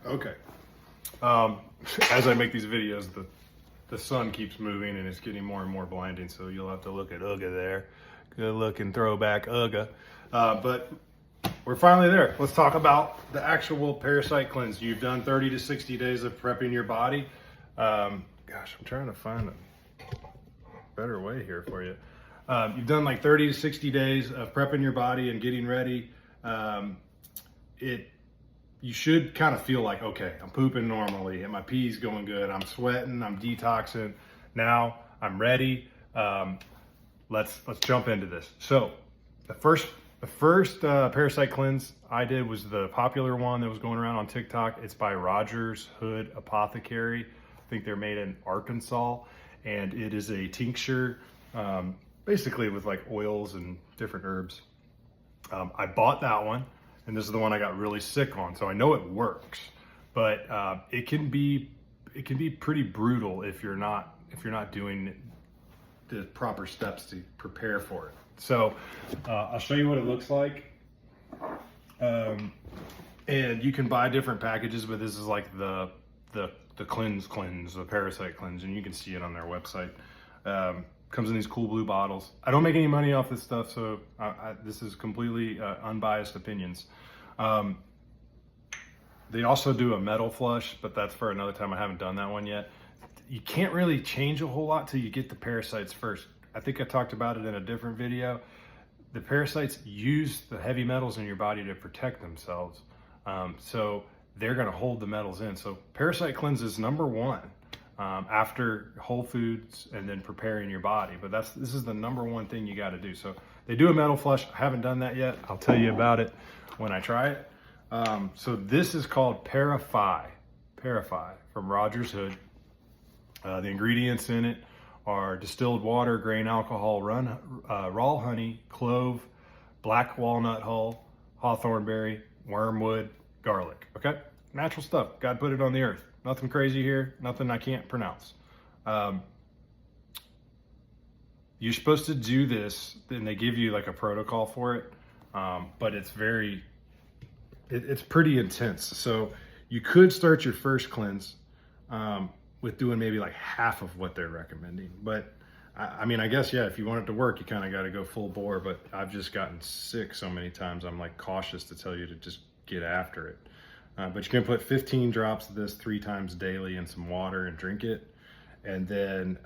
Okay. As I make these videos, the sun keeps moving and it's getting more and more blinding, so you'll have to look at Uga there. Good looking throwback Uga. But we're finally there. Let's talk about the actual Parasite cleanse. You've done 30 to 60 days of prepping your body. Gosh, I'm trying to find a better way here for you. You've done like 30 to 60 days of prepping your body and getting ready. You should kind of feel like, okay, I'm pooping normally and my pee's going good. I'm sweating, I'm detoxing. Now I'm ready. Let's jump into this. So the first Parasite cleanse I did was the popular one that was going around on TikTok. It's by Rogers Hood Apothecary. I think they're made in Arkansas, and it is a tincture, basically with like oils and different herbs. I bought that one, and this is the one I got really sick on, so I know it works, but it can be pretty brutal if you're not doing the proper steps to prepare for it. So I'll show you what it looks like, and you can buy different packages, but this is like the cleanse, the Parasite cleanse, and you can see it on their website. Comes in these cool blue bottles. I don't make any money off this stuff, so this is completely unbiased opinions. They also do a metal flush, but that's for another time. I haven't done that one yet. You can't really change a whole lot till you get the parasites first. I think I talked about it in a different video. The parasites use the heavy metals in your body to protect themselves. So they're gonna hold the metals in. So Parasite cleanse is number one after whole foods and then preparing your body. But this is the number one thing you gotta do. So they do a metal flush. I haven't done that yet. I'll tell you about it when I try it. So this is called Parasite from Rogers Hood. The ingredients in it are distilled water, grain alcohol, raw honey, clove, black walnut hull, hawthorn berry, wormwood, garlic. Okay, natural stuff. God put it on the earth. Nothing crazy here. Nothing I can't pronounce. You're supposed to do this, and they give you like a protocol for it, but it's pretty intense. So you could start your first cleanse with doing maybe like half of what they're recommending. But I mean, I guess, yeah, if you want it to work, you kind of got to go full bore, but I've just gotten sick so many times. I'm like cautious to tell you to just get after it. But you can put 15 drops of this 3 times daily in some water and drink it. And then,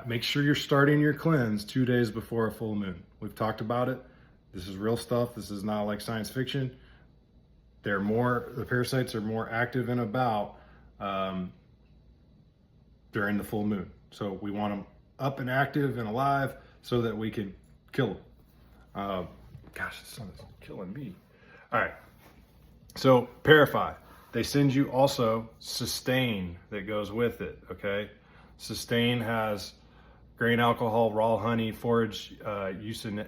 make sure you're starting your cleanse 2 days before a full moon. We've talked about it. This is real stuff. This is not like science fiction. The parasites are more active and about during the full moon. So we want them up and active and alive so that we can kill them. Gosh, the sun is killing me. All right. So Parasite, they send you also Sustain that goes with it, okay? Sustain has grain alcohol, raw honey, forage, Eusinea,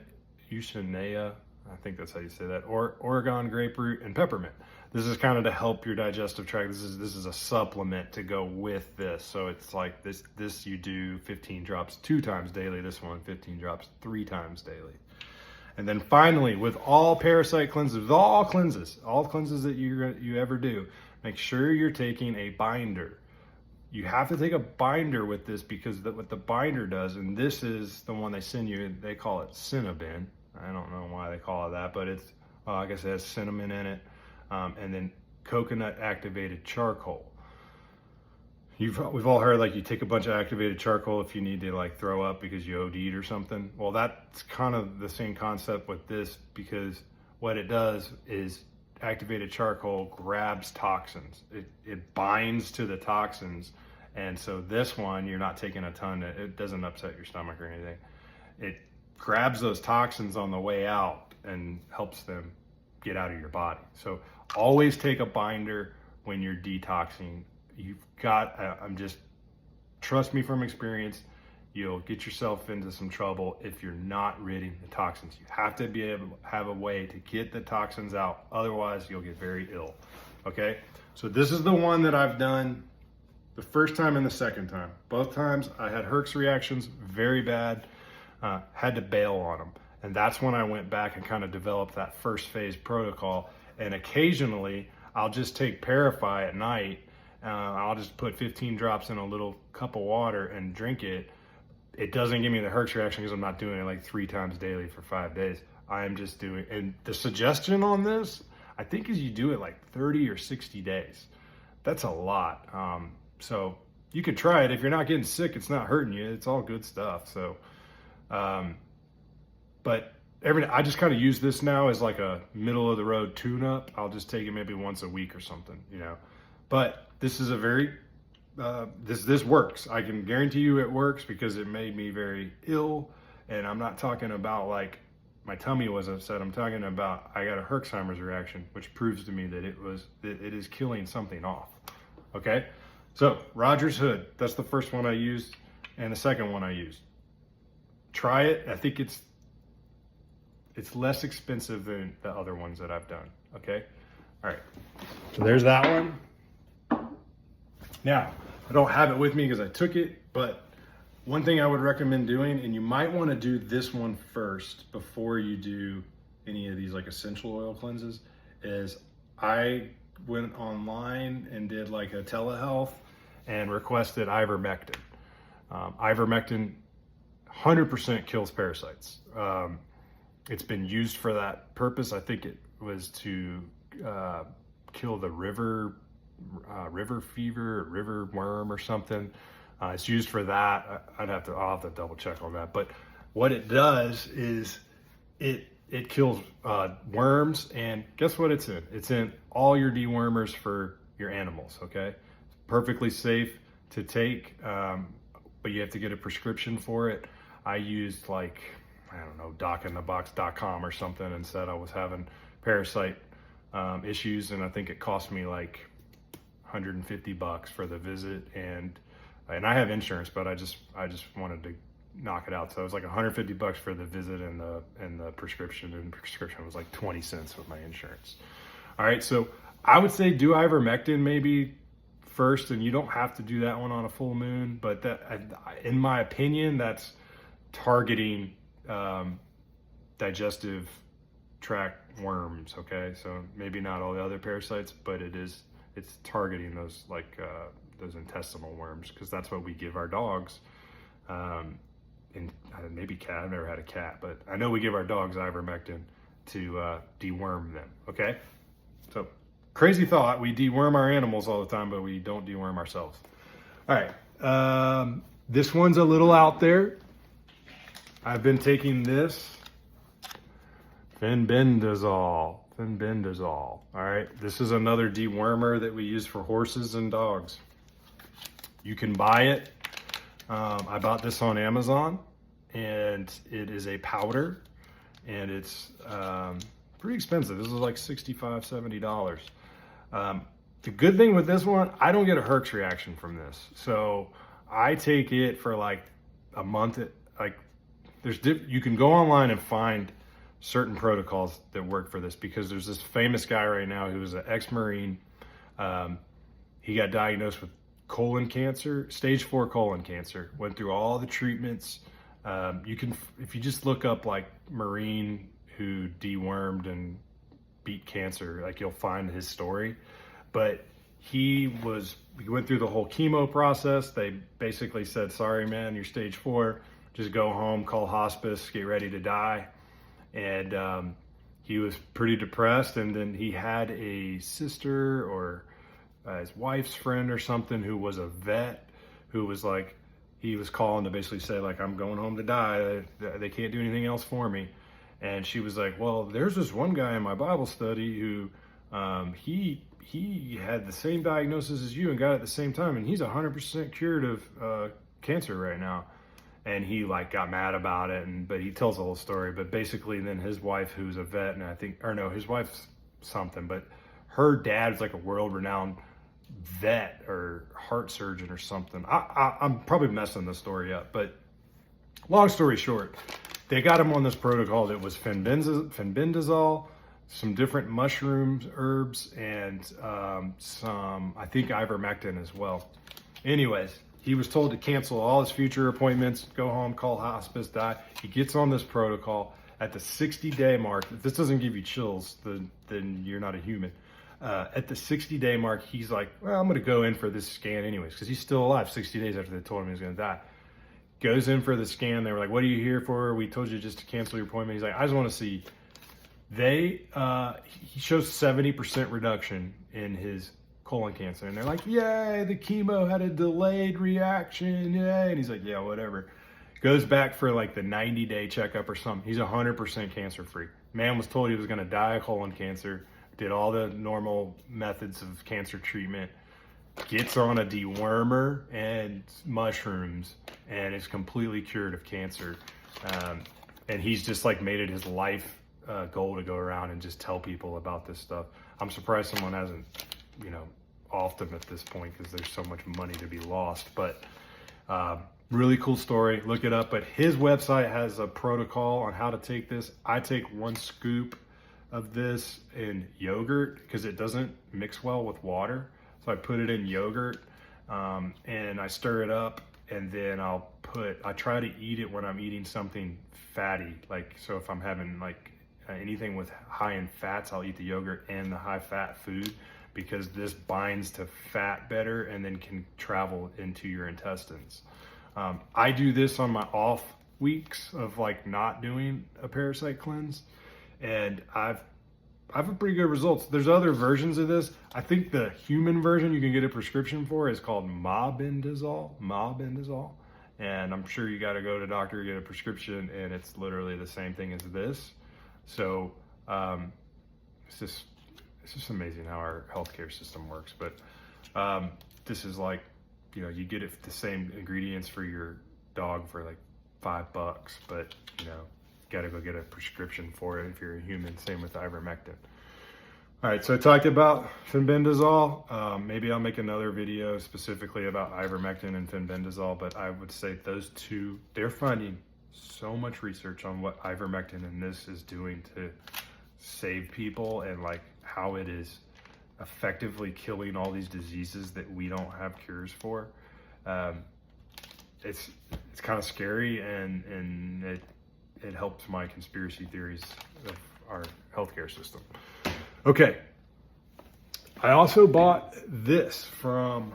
I think that's how you say that, or Oregon grapefruit and peppermint. This is kind of to help your digestive tract. This is a supplement to go with this. So it's like this you do 15 drops 2 times daily. This one 15 drops 3 times daily. And then finally, with all Parasite cleanses, all cleanses that you ever do, make sure you're taking a binder. You have to take a binder with this because what the binder does, and this is the one they send you, they call it Cinnabin. I don't know why they call it that, but it's, I guess it has cinnamon in it, and then coconut activated charcoal. We've all heard like you take a bunch of activated charcoal if you need to like throw up because you OD'd or something. Well, that's kind of the same concept with this, because what it does is activated charcoal grabs toxins. It binds to the toxins, and so this one you're not taking a ton. It doesn't upset your stomach or anything. It grabs those toxins on the way out and helps them get out of your body. So always take a binder when you're detoxing. You've got, trust me from experience, you'll get yourself into some trouble if you're not ridding the toxins. You have to be able to have a way to get the toxins out. Otherwise, you'll get very ill. Okay? So this is the one that I've done the first time and the second time. Both times I had Herx reactions, very bad. Had to bail on them. And that's when I went back and kind of developed that first phase protocol. And occasionally I'll just take Parasite at night. I'll just put 15 drops in a little cup of water and drink it. It doesn't give me the Herx reaction because I'm not doing it like 3 times daily for 5 days. I'm just doing, and the suggestion on this, I think, is you do it like 30 or 60 days. That's a lot. So you could try it. If you're not getting sick, it's not hurting you. It's all good stuff. So, but I just kind of use this now as like a middle of the road tune up. I'll just take it maybe once a week or something, you know. But this is a very, this works. I can guarantee you it works because it made me very ill. And I'm not talking about like my tummy was upset. I'm talking about I got a Herxheimer's reaction, which proves to me that it is killing something off. Okay. So Rogers Hood, that's the first one I used, and the second one I used. Try it. I think it's less expensive than the other ones that I've done. Okay. All right. So there's that one. Now, I don't have it with me because I took it, but one thing I would recommend doing, and you might want to do this one first before you do any of these like essential oil cleanses, is I went online and did like a telehealth and requested ivermectin. Ivermectin 100% kills parasites. It's been used for that purpose. I think it was to kill the river fever, river worm or something. It's used for that. I'll have to double check on that. But what it does is it kills worms, and guess what it's in? It's in all your dewormers for your animals, okay? It's perfectly safe to take, but you have to get a prescription for it. I used like, I don't know, docinthebox.com or something, and said I was having parasite issues, and I think it cost me like $150 for the visit, and I have insurance, but I just wanted to knock it out. So it was like $150 for the visit and the prescription, and the prescription was like 20 cents with my insurance. All right, so I would say do ivermectin maybe first, and you don't have to do that one on a full moon, but that, in my opinion, that's targeting digestive tract worms. Okay, so maybe not all the other parasites, but it's targeting those like those intestinal worms, because that's what we give our dogs, and maybe cat. I've never had a cat, but I know we give our dogs ivermectin to deworm them. Okay, so crazy thought, we deworm our animals all the time, but we don't deworm ourselves. All right, this one's a little out there. I've been taking this fenbendazole. All right, this is another dewormer that we use for horses and dogs. You can buy it. I bought this on Amazon, and it is a powder, and it's pretty expensive. This is like $65, $70. The good thing with this one, I don't get a Herx reaction from this. So I take it for like a month. You can go online and find certain protocols that work for this, because there's this famous guy right now who is an ex-Marine. He got diagnosed with colon cancer, stage 4 colon cancer, went through all the treatments. You can, if you just look up like Marine who dewormed and beat cancer, like you'll find his story. But he went through the whole chemo process. They basically said, sorry man, you're stage 4, just go home, call hospice, get ready to die. And he was pretty depressed, and then he had a sister or his wife's friend or something who was a vet, who was like, he was calling to basically say like, I'm going home to die, they can't do anything else for me. And she was like, well, there's this one guy in my Bible study who he had the same diagnosis as you and got it at the same time, and he's 100% cured of cancer right now. And he like got mad about it, but he tells the whole story. But basically then his wife, who's a vet, and I think, or no, his wife's something, but her dad's like a world-renowned vet or heart surgeon or something. I'm probably messing the story up, but long story short, they got him on this protocol that was fenbendazole, some different mushrooms, herbs, and some, I think, ivermectin as well. Anyways, he was told to cancel all his future appointments, go home, call hospice, die. He gets on this protocol at the 60-day mark. If this doesn't give you chills, then you're not a human. At the 60-day mark, he's like, well, I'm going to go in for this scan anyways, because he's still alive 60 days after they told him he was going to die. Goes in for the scan. They were like, what are you here for? We told you just to cancel your appointment. He's like, I just want to see. He shows 70% reduction in his colon cancer. And they're like, yay, the chemo had a delayed reaction. Yay. And he's like, yeah, whatever. Goes back for like the 90-day checkup or something. He's 100% cancer free. Man was told he was going to die of colon cancer. Did all the normal methods of cancer treatment. Gets on a dewormer and mushrooms and is completely cured of cancer. And he's just like made it his life goal to go around and just tell people about this stuff. I'm surprised someone hasn't, offed him at this point, because there's so much money to be lost. But really cool story. Look it up. But his website has a protocol on how to take this. I take 1 scoop of this in yogurt because it doesn't mix well with water. So I put it in yogurt and I stir it up, and then I try to eat it when I'm eating something fatty. Like, so if I'm having like anything with high in fats, I'll eat the yogurt and the high fat food, because this binds to fat better and then can travel into your intestines. I do this on my off weeks of like not doing a parasite cleanse, and I have pretty good results. There's other versions of this. I think the human version you can get a prescription for is called mabendazole. And I'm sure you got to go to a doctor, get a prescription, and it's literally the same thing as this. So it's just amazing how our healthcare system works. But this is like, you get it the same ingredients for your dog for like $5, but got to go get a prescription for it if you're a human. Same with ivermectin. All right, so I talked about fenbendazole. Maybe I'll make another video specifically about ivermectin and fenbendazole, but I would say those two, they're finding so much research on what ivermectin and this is doing to save people, and like how it is effectively killing all these diseases that we don't have cures for. It's kind of scary, and it helps my conspiracy theories of our healthcare system. Okay. I also bought this from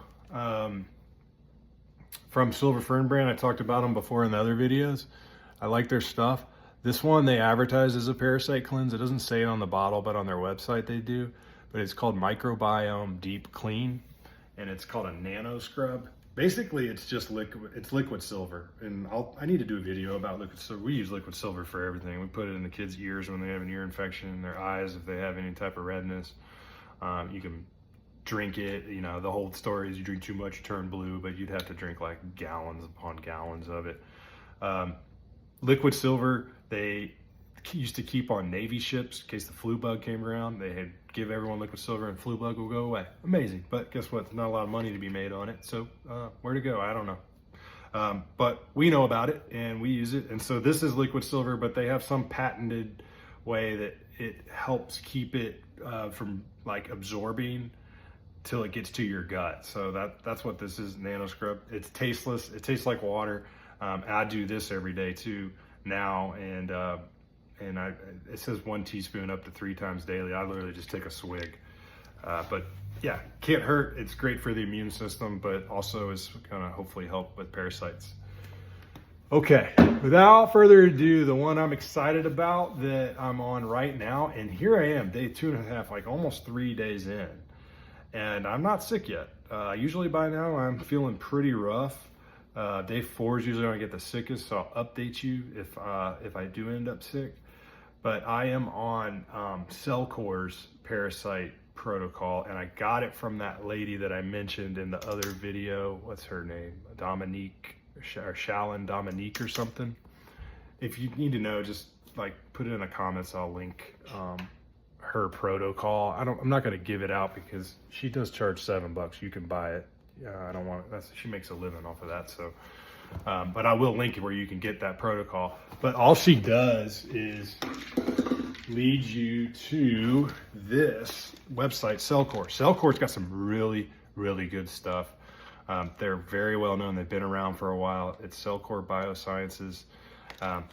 Silver Fern brand. I talked about them before in the other videos. I like their stuff. This one they advertise as a parasite cleanse. It doesn't say it on the bottle, but on their website they do. But it's called Microbiome Deep Clean, and it's called a nano scrub. Basically, it's just liquid. It's liquid silver, and I need to do a video about liquid silver. We use liquid silver for everything. We put it in the kids' ears when they have an ear infection, their eyes if they have any type of redness. You can drink it. The whole story is you drink too much, you turn blue, but you'd have to drink like gallons upon gallons of it. Liquid silver, they used to keep on Navy ships in case the flu bug came around. They had give everyone liquid silver and flu bug will go away. Amazing. But guess what? Not a lot of money to be made on it. So where to go? I don't know. But we know about it and we use it. And so this is liquid silver, but they have some patented way that it helps keep it from like absorbing till it gets to your gut. So that's what this is, nano scrub. It's tasteless. It tastes like water. I do this every day too now, and it says 1 teaspoon up to 3 times daily. I literally just take a swig. But yeah, can't hurt. It's great for the immune system, but also is gonna hopefully help with parasites. Okay, without further ado, the one I'm excited about that I'm on right now, and here I am, day 2.5, like almost 3 days in, and I'm not sick yet. Usually by now I'm feeling pretty rough. Day 4 is usually when I get the sickest, so I'll update you if I do end up sick. But I am on Cellcore's Parasite protocol, and I got it from that lady that I mentioned in the other video. What's her name? Dominique, or Shallon Dominique or something. If you need to know, just like put it in the comments. I'll link her protocol. I'm not going to give it out because she does charge $7. You can buy it. I don't want it. She makes a living off of that. So, but I will link it where you can get that protocol. But all she does is lead you to this website, Cellcore. Cellcore's got some really, really good stuff. They're very well known. They've been around for a while. It's Cellcore Biosciences.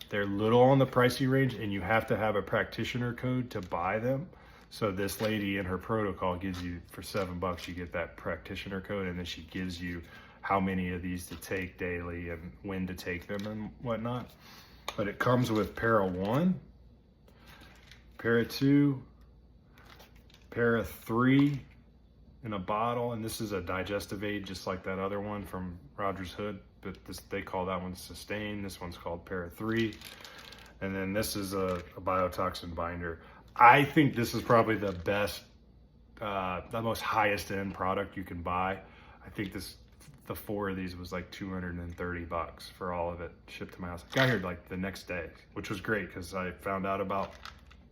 They're little on the pricey range, and you have to have a practitioner code to buy them. So this lady in her protocol gives you, for $7, you get that practitioner code, and then she gives you how many of these to take daily and when to take them and whatnot. But it comes with Para 1, Para 2, Para 3 in a bottle, and this is a digestive aid just like that other one from Rogers Hood, but they call that one Sustain. This one's called Para 3. And then this is a biotoxin binder. I think this is probably the best, the most highest end product you can buy. I think the 4 of these was like $230 for all of it shipped to my house. I got here like the next day, which was great because I found out about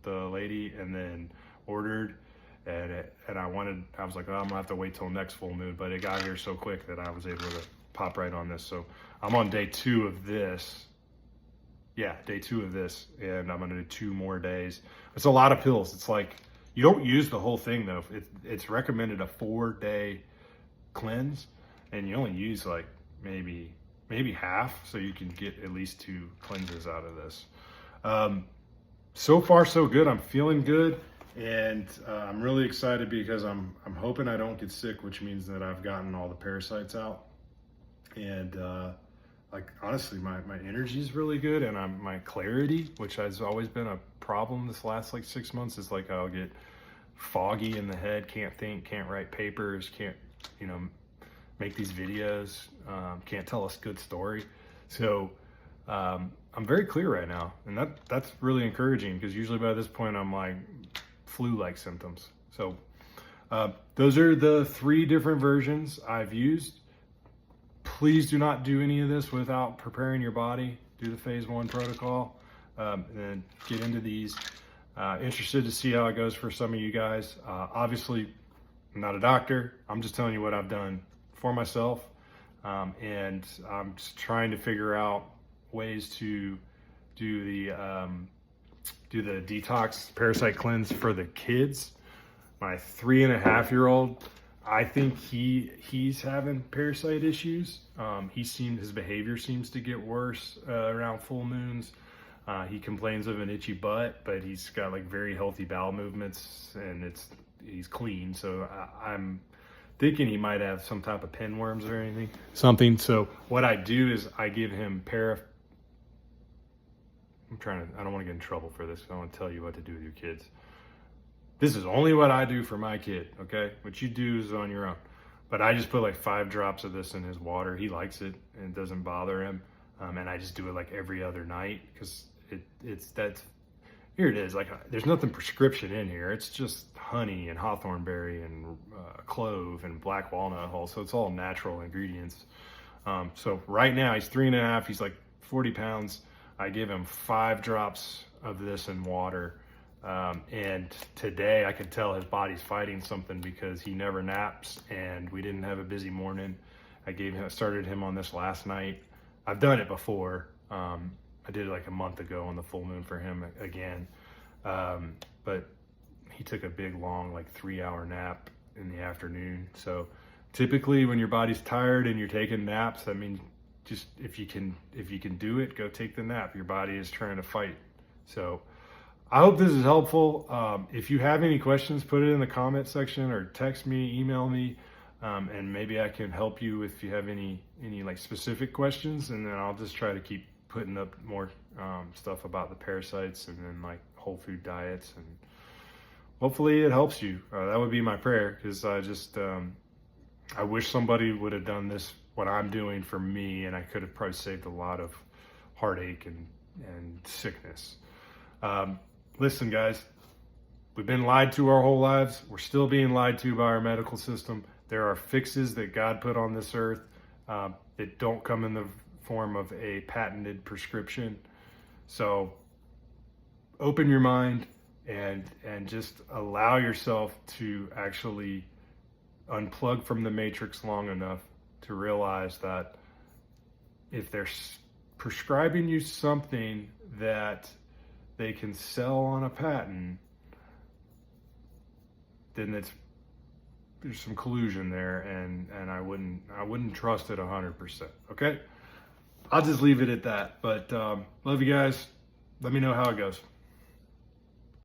the lady and then ordered, and I was like, oh, I'm gonna have to wait till next full moon, but it got here so quick that I was able to pop right on this. So I'm on day 2 of this. Yeah, day 2 of this, and I'm gonna do 2 more days. It's a lot of pills. It's like, you don't use the whole thing though. It's recommended a 4-day cleanse, and you only use like maybe half, so you can get at least 2 cleanses out of this. So far so good. I'm feeling good, and I'm really excited because I'm hoping I don't get sick, which means that I've gotten all the parasites out. And like honestly, my energy is really good, and my clarity, which has always been a problem this last like 6 months, is like I'll get foggy in the head, can't think, can't write papers, can't make these videos, can't tell a good story. So I'm very clear right now, and that's really encouraging because usually by this point I'm like flu-like symptoms. So those are the 3 different versions I've used. Please do not do any of this without preparing your body. Do the phase 1 protocol, and then get into these. Interested to see how it goes for some of you guys. Obviously, I'm not a doctor. I'm just telling you what I've done for myself, and I'm just trying to figure out ways to do the detox parasite cleanse for the kids. My 3.5-year-old, I think he's having parasite issues. His behavior seems to get worse around full moons. He complains of an itchy butt, but he's got like very healthy bowel movements, and he's clean. So I'm thinking he might have some type of pinworms or something. So what I do is I give him I don't want to get in trouble for this. I don't want to tell you what to do with your kids. This is only what I do for my kid, okay? What you do is on your own. But I just put like 5 drops of this in his water. He likes it, and it doesn't bother him. And I just do it like every other night because here it is. Like, there's nothing prescription in here. It's just honey and hawthorn berry and clove and black walnut hull. So it's all natural ingredients. So right now he's 3.5. He's like 40 pounds. I give him 5 drops of this in water. And today I could tell his body's fighting something because he never naps, and we didn't have a busy morning. I started him on this last night. I've done it before. I did it like a month ago on the full moon for him again. But he took a big, long, like 3-hour nap in the afternoon. So typically when your body's tired and you're taking naps, I mean, just if you can do it, go take the nap. Your body is trying to fight. So I hope this is helpful. If you have any questions, put it in the comment section or text me, email me, and maybe I can help you if you have any like specific questions, and then I'll just try to keep putting up more stuff about the parasites and then like whole food diets, and hopefully it helps you. That would be my prayer, because I wish somebody would have done this, what I'm doing for me, and I could have probably saved a lot of heartache and sickness. Listen, guys, we've been lied to our whole lives. We're still being lied to by our medical system. There are fixes that God put on this earth that don't come in the form of a patented prescription. So open your mind and just allow yourself to actually unplug from the matrix long enough to realize that if they're prescribing you something that they can sell on a patent, then there's some collusion there, and I wouldn't trust it 100%. Okay, I'll just leave it at that. But love you guys. Let me know how it goes.